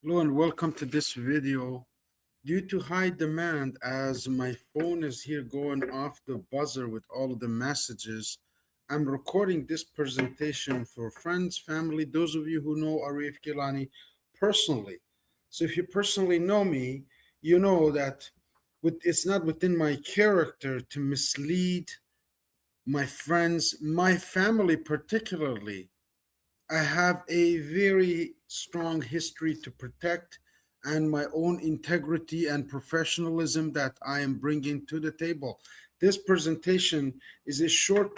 Hello and welcome to this video. Due to high demand, as my phone is here going off the buzzer with all of the messages, I'm recording this presentation for friends, family, those of you who know Arif Gilany personally. So if you personally know me, you know that it's not within my character to mislead my friends, my family particularly. I have a very strong history to protect and my own integrity and professionalism that I am bringing to the table. This presentation is a short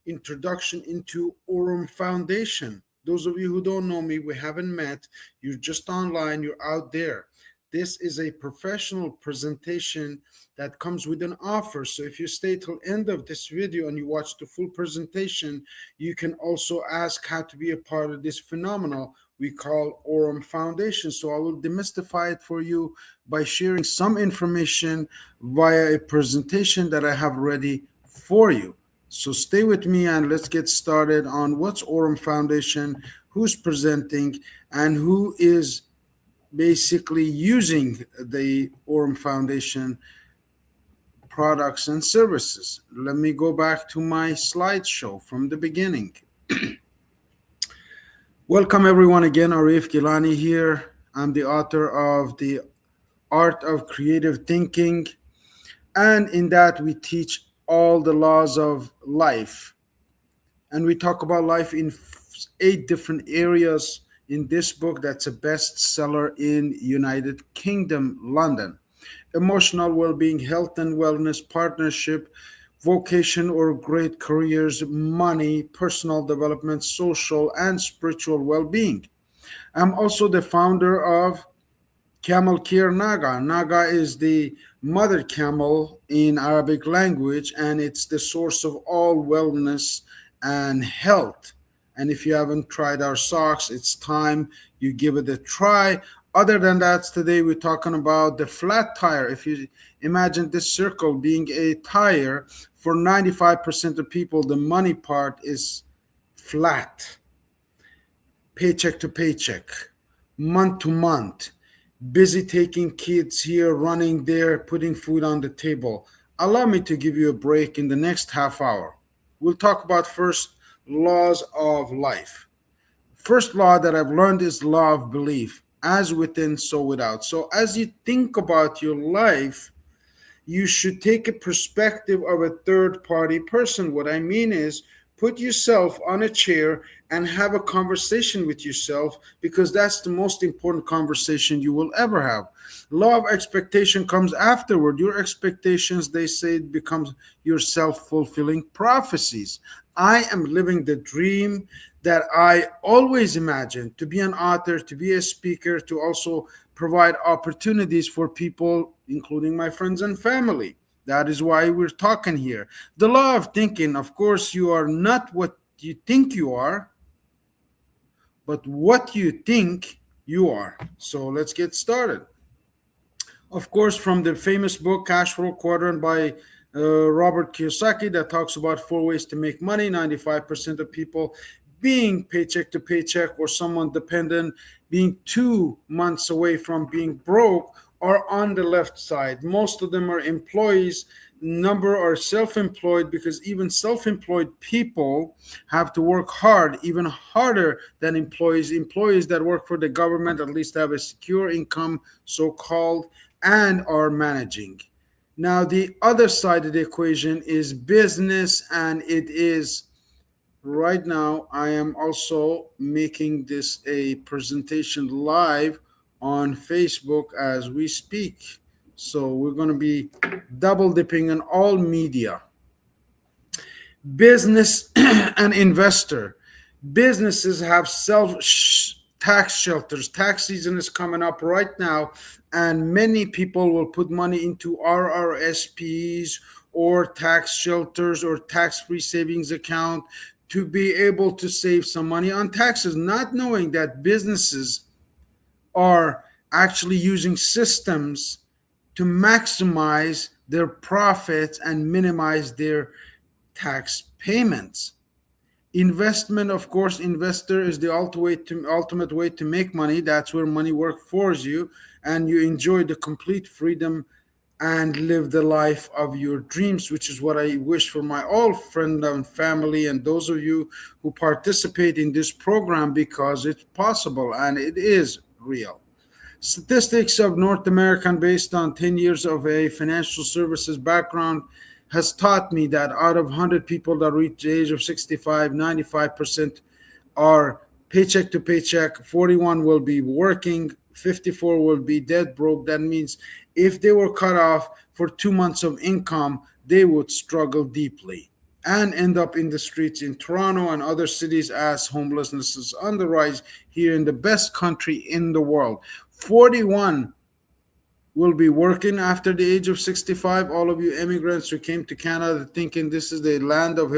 introduction into Aurum Foundation. Those of you who don't know me, we haven't met, you're just online, you're out there. This is a professional presentation that comes with an offer. So if you stay till end of this video and you watch the full presentation, you can also ask how to be a part of this phenomenon we call Aurum Foundation. So I will demystify it for you by sharing some information via a presentation that I have ready for you. So stay with me and let's get started on what's Aurum Foundation, who's presenting, and who is basically using the Aurum Foundation products and services. Let me go back to my slideshow from the beginning. Welcome everyone again, Arif Gilany here. I'm the author of The Art of Creative Thinking, and in that we teach all the laws of life. And we talk about life in 8 different areas in this book that's a bestseller in United Kingdom, London. Emotional well-being, health and wellness, partnership, vocation or great careers, money, personal development, social and spiritual well-being. I'm also the founder of Camel Care Naga. Naga is the mother camel in Arabic language, and it's the source of all wellness and health. And if you haven't tried our socks, it's time you give it a try. Other than that, today we're talking about the flat tire. If you imagine this circle being a tire, for 95% of people, the money part is flat, paycheck to paycheck, month to month, busy taking kids here, running there, putting food on the table. Allow me to give you a break in the next half hour. We'll talk about first laws of life. First law that I've learned is law of belief, as within, so without. So as you think about your life, you should take a perspective of a third party person. What I mean is, put yourself on a chair and have a conversation with yourself, because that's the most important conversation you will ever have. Law of expectation comes afterward. Your expectations, they say, it becomes your self-fulfilling prophecies. I am living the dream that I always imagined, to be an author, to be a speaker, to also provide opportunities for people, including my friends and family. That is why we're talking here. The law of thinking, of course, you are not what you think you are, but what you think you are. So let's get started. Of course, from the famous book Cash Flow Quadrant by Robert Kiyosaki, that talks about 4 ways to make money. 95% of people being paycheck to paycheck or someone dependent, being 2 months away from being broke, are on the left side. Most of them are employees. Number are self-employed, because even self-employed people have to work hard, even harder than employees. Employees that work for the government at least have a secure income, so called, and are managing. Now, the other side of the equation is business, and it is right now I am also making this a presentation live on Facebook as we speak. So we're going to be double dipping in all media. Business and investor. Businesses have self tax shelters. Tax season is coming up right now, and many people will put money into RRSPs or tax shelters or tax-free savings account to be able to save some money on taxes, not knowing that businesses are actually using systems to maximize their profits and minimize their tax payments. Investment, of course, investor is the ultimate way to make money. That's where money works for you, and you enjoy the complete freedom and live the life of your dreams, which is what I wish for my all friend and family and those of you who participate in this program, because it's possible and it is real. Statistics of North American based on 10 years of a financial services background has taught me that out of 100 people that reach the age of 65, 95% are paycheck to paycheck, 41 will be working, 54 will be dead broke. That means if they were cut off for 2 months of income, they would struggle deeply and end up in the streets in Toronto and other cities as homelessness is on the rise here in the best country in the world. 41 will be working after the age of 65. All of you immigrants who came to Canada thinking this is the land of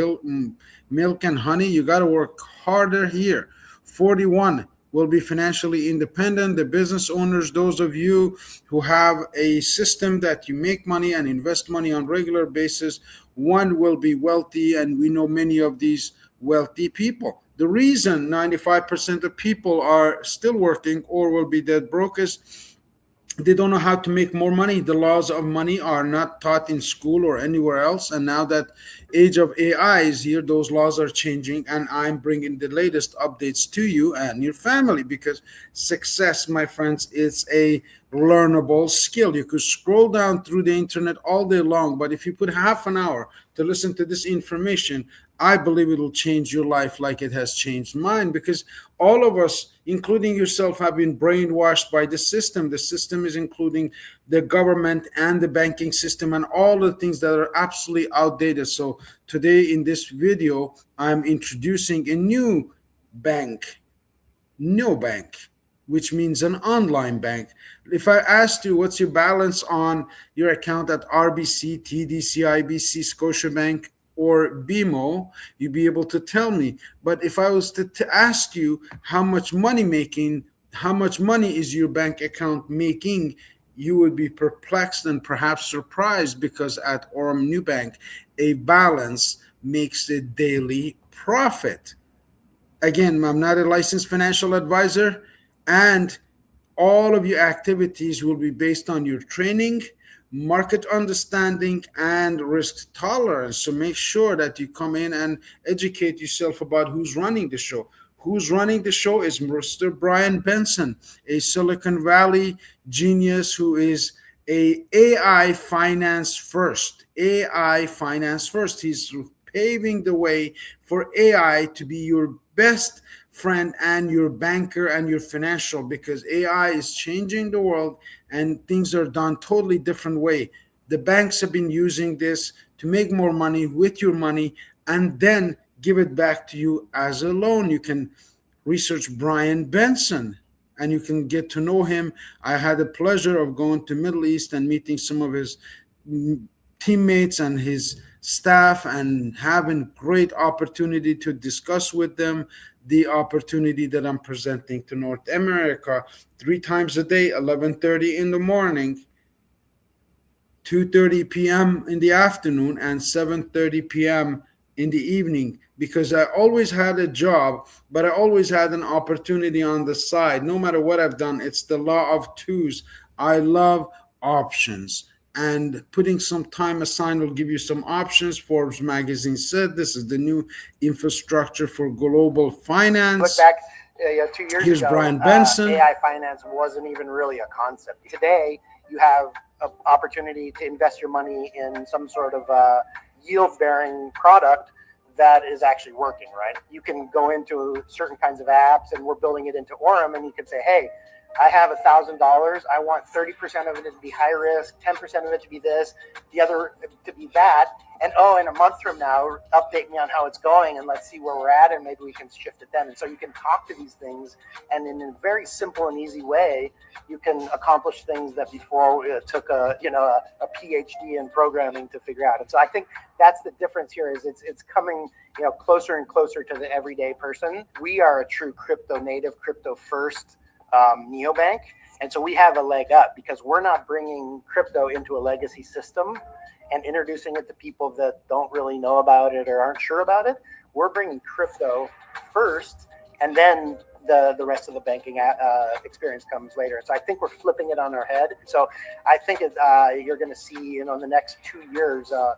milk and honey, you got to work harder here. 41 will be financially independent. The business owners, those of you who have a system that you make money and invest money on regular basis, one will be wealthy, and we know many of these wealthy people. The reason 95% of people are still working or will be dead broke is they don't know how to make more money. The laws of money are not taught in school or anywhere else. And now that age of AI is here, those laws are changing, and I'm bringing the latest updates to you and your family, because success, my friends, is a learnable skill. You could scroll down through the internet all day long, but if you put half an hour to listen to this information, I believe it will change your life like it has changed mine, because all of us, including yourself, have been brainwashed by the system. The system is including the government and the banking system and all the things that are absolutely outdated. So today in this video, I'm introducing a new bank, Neobank, which means an online bank. If I asked you what's your balance on your account at RBC, TD, CIBC, Scotiabank, or BMO, you'd be able to tell me. But if I was to ask you how much money is your bank account making, you would be perplexed and perhaps surprised, because at Aurum New Bank, a balance makes a daily profit. Again, I'm not a licensed financial advisor, and all of your activities will be based on your training, market understanding, and risk tolerance. So make sure that you come in and educate yourself about who's running the show. Who's running the show is Mr. Brian Benson, a Silicon Valley genius who is a AI finance first. AI finance first. He's paving the way for AI to be your best friend and your banker and your financial, because AI is changing the world and things are done totally different way. The banks have been using this to make more money with your money and then give it back to you as a loan. You can research Brian Benson and you can get to know him. I had the pleasure of going to Middle East and meeting some of his teammates and his staff and having great opportunity to discuss with them the opportunity that I'm presenting to North America 3 times a day, 11:30 in the morning, 2:30 p.m. in the afternoon, and 7:30 p.m. in the evening, because I always had a job, but I always had an opportunity on the side. No matter what I've done, it's the law of twos. I love options. And putting some time aside will give you some options. Forbes magazine said this is the new infrastructure for global Look finance. back 2 years Here's ago, Brian Benson. AI finance wasn't even really a concept. Today, you have an opportunity to invest your money in some sort of yield-bearing product that is actually working, right? You can go into certain kinds of apps, and we're building it into Aurum, and you can say, hey, I have $1,000. I want 30% of it to be high risk, 10% of it to be this, the other to be that. And in a month from now, update me on how it's going, and let's see where we're at, and maybe we can shift it then. And so you can talk to these things, and in a very simple and easy way, you can accomplish things that before it took a PhD in programming to figure out. And so I think that's the difference here. Is it's coming closer and closer to the everyday person. We are a true crypto native, crypto first neobank, and so we have a leg up because we're not bringing crypto into a legacy system and introducing it to people that don't really know about it or aren't sure about it. We're bringing crypto first, and then the rest of the banking experience comes later. So I think we're flipping it on our head. So I think you're going to see, in the next 2 years, a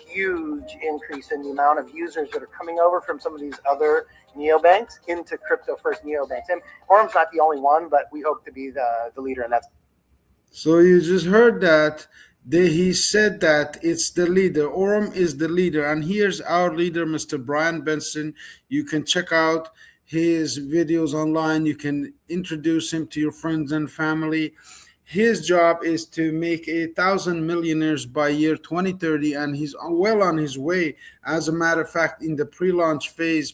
huge increase in the amount of users that are coming over from some of these other neobanks into crypto first neobanks. And Aurum's not the only one, but we hope to be the leader in that. So you just heard that he said that it's the leader. Aurum is the leader, and here's our leader, Mr. Brian Benson. You can check out his videos online. You can introduce him to your friends and family. His job is to make 1,000 millionaires by year 2030, and he's well on his way. As a matter of fact, in the pre-launch phase,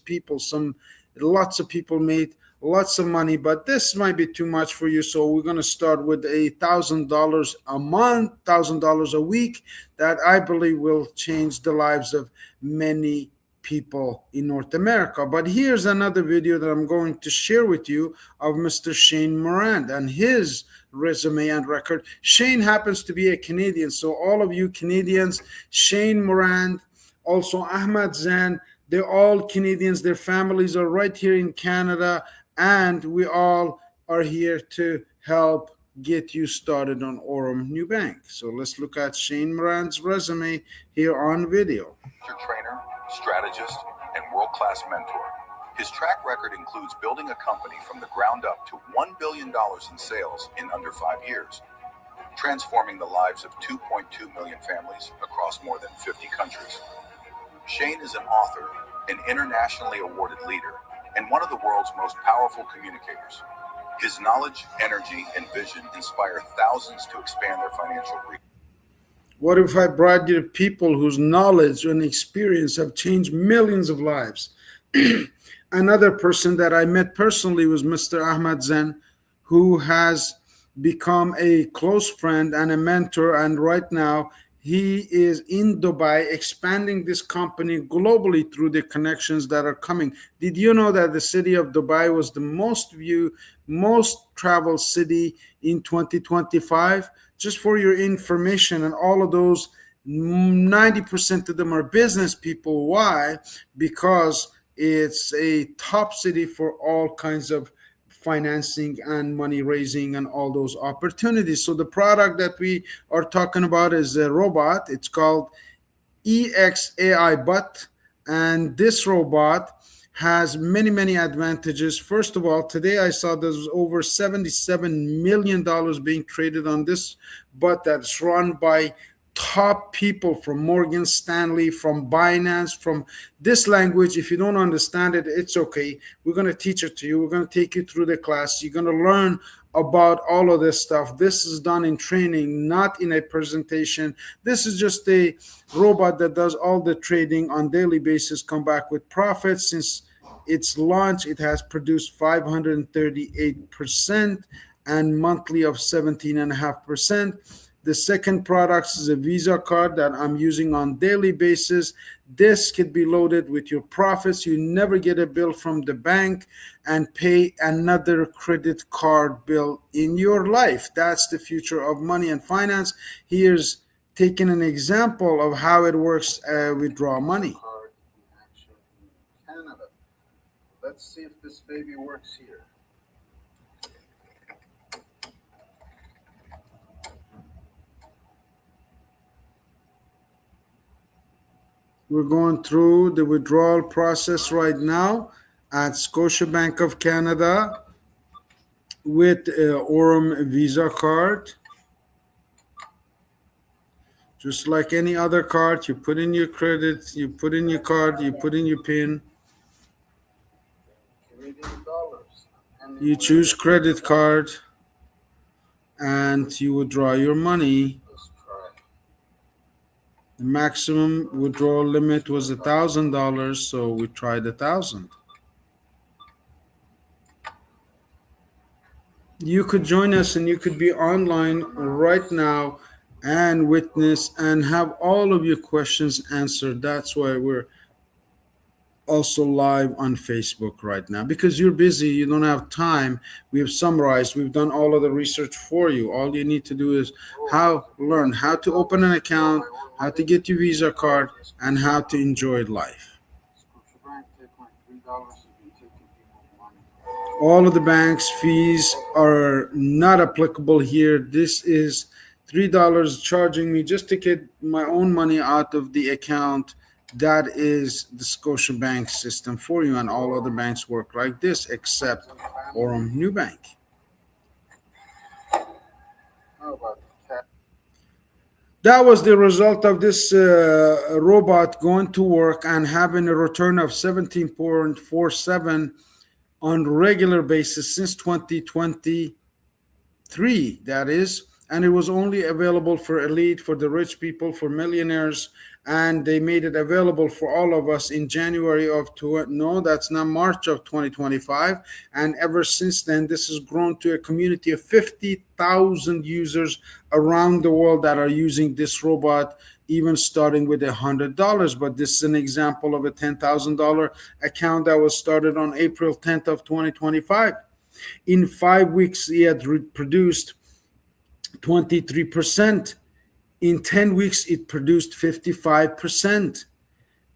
lots of people made lots of money, but this might be too much for you. So we're going to start with $1,000 a month, $1,000 a week. That I believe will change the lives of many people in North America. But here's another video that I'm going to share with you of Mr. Shane Morand and his resume and record. Shane happens to be a Canadian. So all of you Canadians, Shane Morand, also Ahmad Zan, they're all Canadians. Their families are right here in Canada, and we all are here to help get you started on Aurum New Bank. So let's look at Shane Morand's resume here on video. Trainer, strategist, and world-class mentor. His track record includes building a company from the ground up to $1 billion in sales in under 5 years, transforming the lives of 2.2 million families across more than 50 countries. Shane is an author, an internationally awarded leader, and one of the world's most powerful communicators. His knowledge, energy, and vision inspire thousands to expand their financial reach. What if I brought you people whose knowledge and experience have changed millions of lives? Another person that I met personally was Mr. Ahmad Zen, who has become a close friend and a mentor, and right now he is in Dubai expanding this company globally through the connections that are coming. Did you know that the city of Dubai was the most traveled city in 2025? Just for your information, and all of those 90% of them are business people. Why? Because it's a top city for all kinds of financing and money raising and all those opportunities. So the product that we are talking about is a robot. It's called EXAI Bot, and this robot has many advantages. First of all, today I saw there's over $77 million being traded on this bot that's run by top people from Morgan Stanley, from Binance, from this language. If you don't understand it, it's okay. We're going to teach it to you. We're going to take you through the class. You're going to learn about all of this stuff. This is done in training, not in a presentation. This is just a robot that does all the trading on daily basis, come back with profits. Since its launch, it has produced 538% and monthly of 17.5%. The second product is a Visa card that I'm using on daily basis. This could be loaded with your profits. You never get a bill from the bank and pay another credit card bill in your life. That's the future of money and finance. Here's taking an example of how it works. Withdraw money. Card in action in Canada. Let's see if this baby works here. We're going through the withdrawal process right now at Scotiabank of Canada with Aurum Visa card. Just like any other card, you put in your credit, you put in your card, you put in your PIN. Canadian dollars. You choose credit card and you withdraw your money. Let's try. The maximum withdrawal limit was $1,000, so we tried 1,000. You could join us and you could be online right now and witness and have all of your questions answered. That's why we're also live on Facebook right now, because you're busy, you don't have time. We have summarized, we've done all of the research for you. All you need to do is learn how to open an account, how to get your Visa card, and how to enjoy life. $3 has been taking people's money. All of the bank's fees are not applicable here. This is $3 charging me just to get my own money out of the account. That is the Scotiabank system for you, and all other banks work like this except Some family. Aurum New Bank. How about cat? That was the result of this robot going to work and having a return of 17.47 on regular basis since 2020 three, that is, and it was only available for elite, for the rich people, for millionaires, and they made it available for all of us in January of no, that's not March of 2025, and ever since then, this has grown to a community of 50,000 users around the world that are using this robot. Even starting with $100, but this is an example of a $10,000 account that was started on April 10th of 2025. In 5 weeks, he had produced 23%. In 10 weeks, it produced 55%.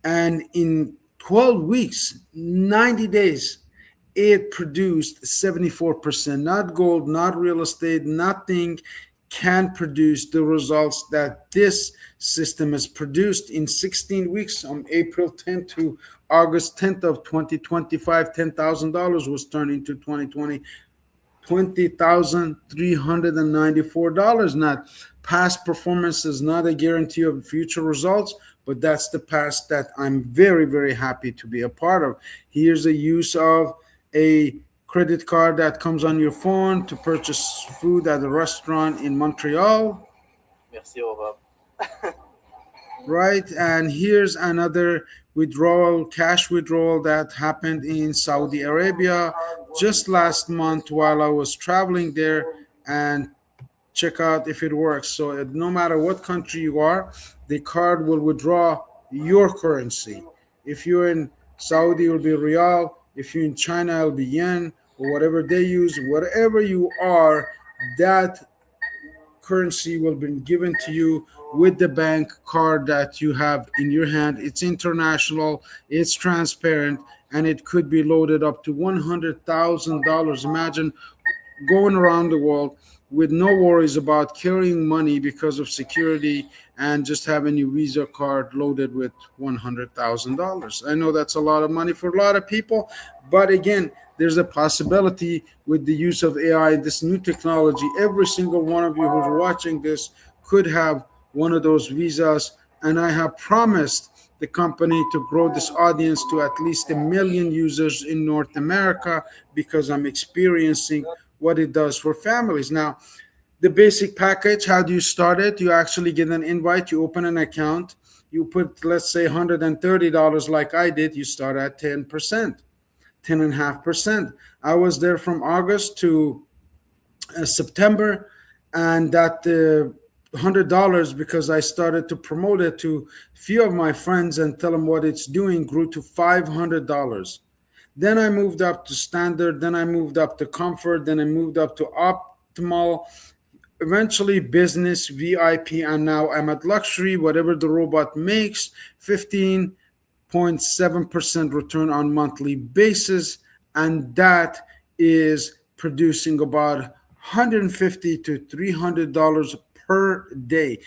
And in 12 weeks, 90 days, it produced 74%. Not gold, not real estate, nothing can produce the results that this system has produced in 16 weeks from April 10th to August 10th of 2025. $10,000 was turned into 2020 $20,394. Not past performance is not a guarantee of future results, but that's the past that I'm very, very happy to be a part of. Here's a use of a credit card that comes on your phone to purchase food at a restaurant in Montreal. Merci, au revoir. Right, and here's another withdrawal, cash withdrawal that happened in Saudi Arabia just last month while I was traveling there, and check out if it works. So no matter what country you are, the card will withdraw your currency. If you're in Saudi, it will be real. If you're in China, it'll be yen or whatever they use. Whatever you are, that currency will be given to you with the bank card that you have in your hand. It's international, it's transparent, and it could be loaded up to $100,000. Imagine going around the world with no worries about carrying money because of security and just having your Visa card loaded with $100,000. I know that's a lot of money for a lot of people, but again, there's a possibility with the use of AI, this new technology. Every single one of you who's watching this could have one of those visas, and I have promised the company to grow this audience to at least 1 million users in North America because I'm experiencing what it does for families. Now, the basic package, how do you start it? You actually get an invite, you open an account, you put, let's say, $130 like I did, you start at 10%, 10.5%. I was there from August to September, and that $100, because I started to promote it to a few of my friends and tell them what it's doing, grew to $500. Then I moved up to standard, then I moved up to comfort, then I moved up to optimal, eventually business, VIP, and now I'm at luxury. Whatever the robot makes, 15.7% return on monthly basis, and that is producing about $150 to $300 per day.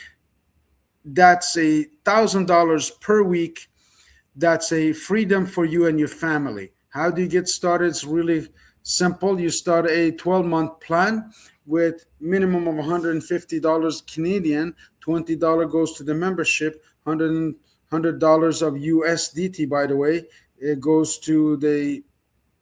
That's $1,000 per week. That's a freedom for you and your family. How do you get started? It's really simple. You start a 12-month plan with minimum of $150 Canadian. $20 goes to the membership. $100 of USDT, by the way, it goes to the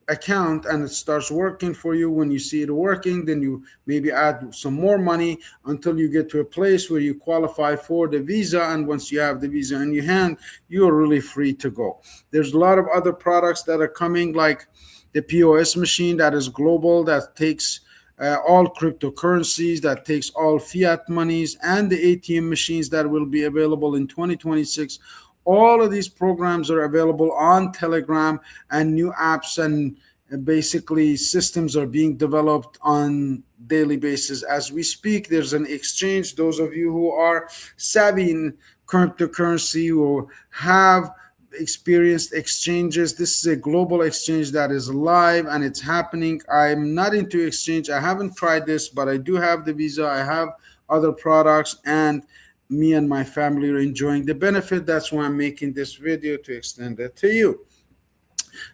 account, and it starts working for you. When you see it working, then you maybe add some more money until you get to a place where you qualify for the visa, and once you have the visa in your hand, you are really free to go. There's a lot of other products that are coming, like the POS machine that is global, that takes all cryptocurrencies, that takes all fiat monies, and the ATM machines that will be available in 2026. All of these programs are available on Telegram, and new apps and basically systems are being developed on daily basis as we speak. There's an exchange. Those of you who are savvy in cryptocurrency or have experienced exchanges. This is a global exchange that is live and it's happening. I'm not into exchange. I haven't tried this, but I do have the visa. I have other products, and me and my family are enjoying the benefit. That's why I'm making this video to extend it to you.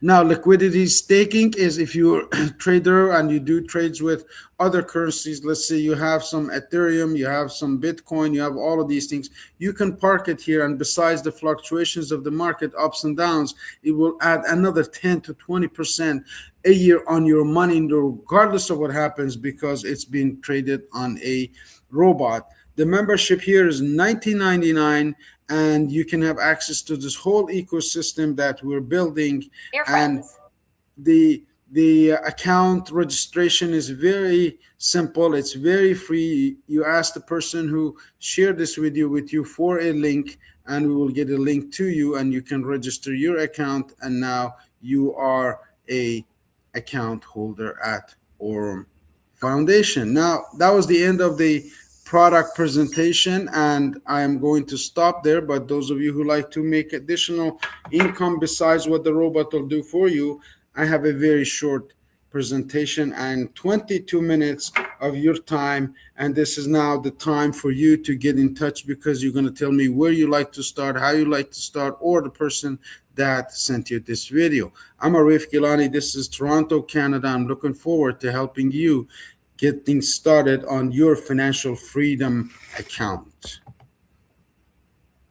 Now, liquidity staking is if you're a trader and you do trades with other currencies. Let's say you have some Ethereum, you have some Bitcoin, you have all of these things. You can park it here, and besides the fluctuations of the market, ups and downs, it will add another 10 to 20% a year on your money, regardless of what happens, because it's being traded on a robot. The membership here is 19.99, and you can have access to this whole ecosystem that we're building. Dear and friends, the account registration is very simple. It's very free. You ask the person who shared this video with you for a link, and we will get a link to you, and you can register your account, and now you are a account holder at Aurum Foundation. Now, that was the end of the product presentation, and I am going to stop there. But those of you who like to make additional income besides what the robot will do for you, I have a very short presentation and 22 minutes of your time, and this is now the time for you to get in touch, because you're going to tell me where you like to start, how you like to start, or the person that sent you this video. I'm Arif Gilany. This is Toronto, Canada. I'm looking forward to helping you get things started on your financial freedom account.